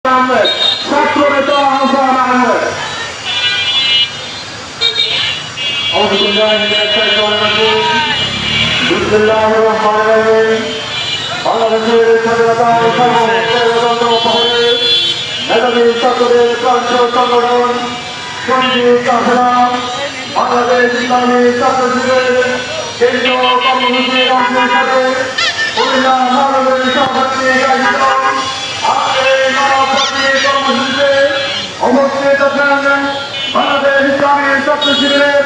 ছাত্র নেতা হাসান আহমেদ। বাংলাদেশের স্বাধীনতা মেধাবী ছাত্রদের প্রান্তীয় সংগঠন সঞ্জিত আখড়া বাংলাদেশ ইসলামী ছাত্র শিবিরের কেন্দ্রীয় কর্মসূচির অংশ হিসাবে কুমিল্লা মহানগরীর সভাপতি আয়োজিত আজকের মানবতান্ত্রিক কর্মসূচিতে উপস্থিত আছেন বাংলাদেশ ইসলামী ছাত্র শিবিরের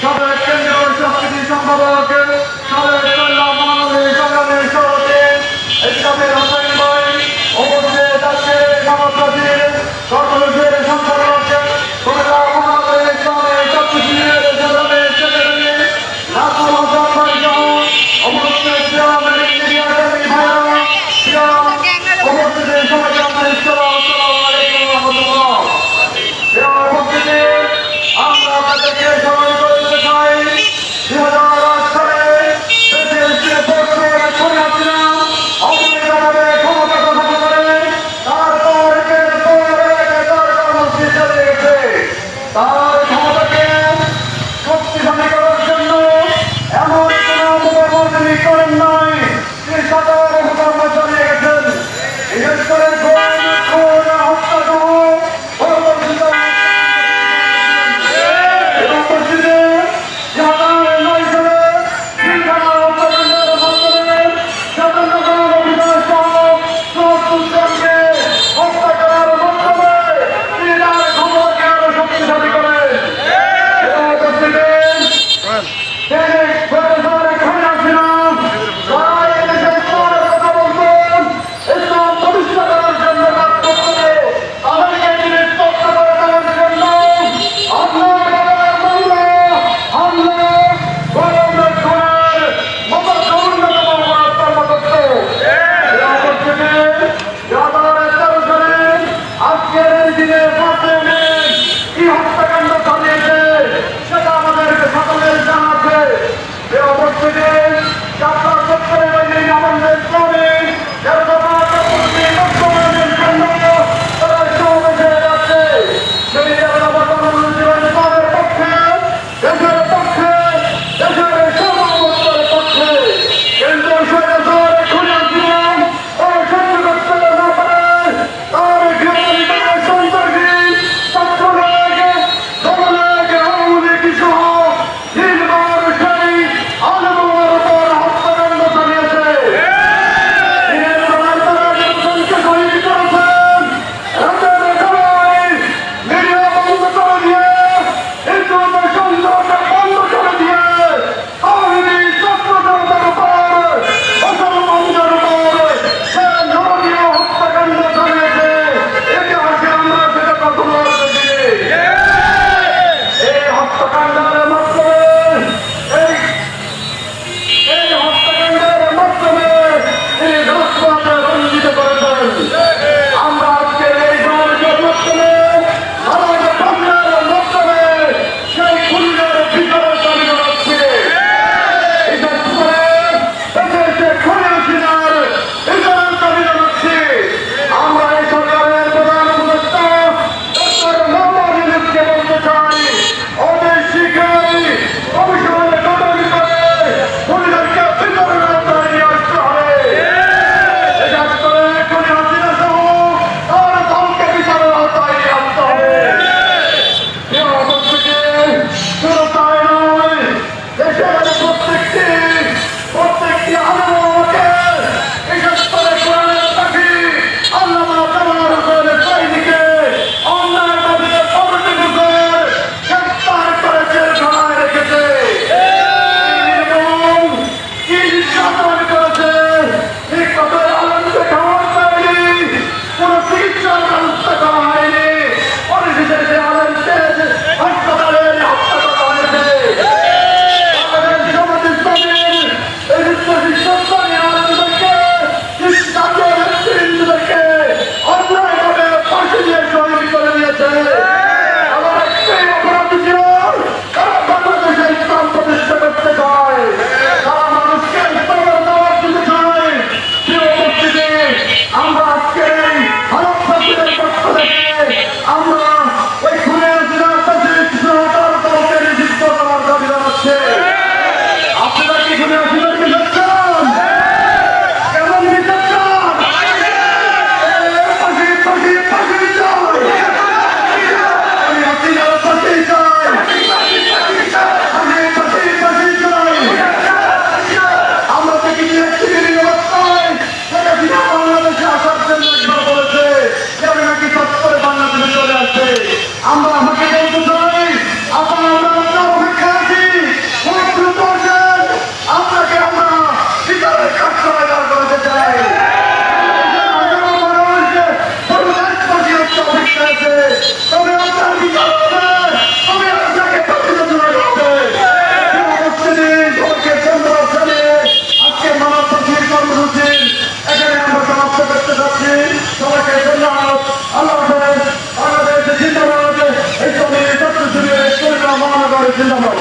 সাবেক কেন্দ্রীয় সংস্কৃতি সম্পাদক সাবেক কুমিল্লা মহানগরী সংগ্রামের সভাপতি ইসলামের হোসেন ভাই, উপস্থিত আজকের মানবতান্ত্রিক কর্মসূচির সম্পাদক কুমিল্লা মহানগরী ইসলামী ছাত্র শিবিরের সংগ্রামের সেক্রেটারি নাজমুল হাসান ভাই সহ উপস্থিত উপস্থিত জিন্দাবাদ।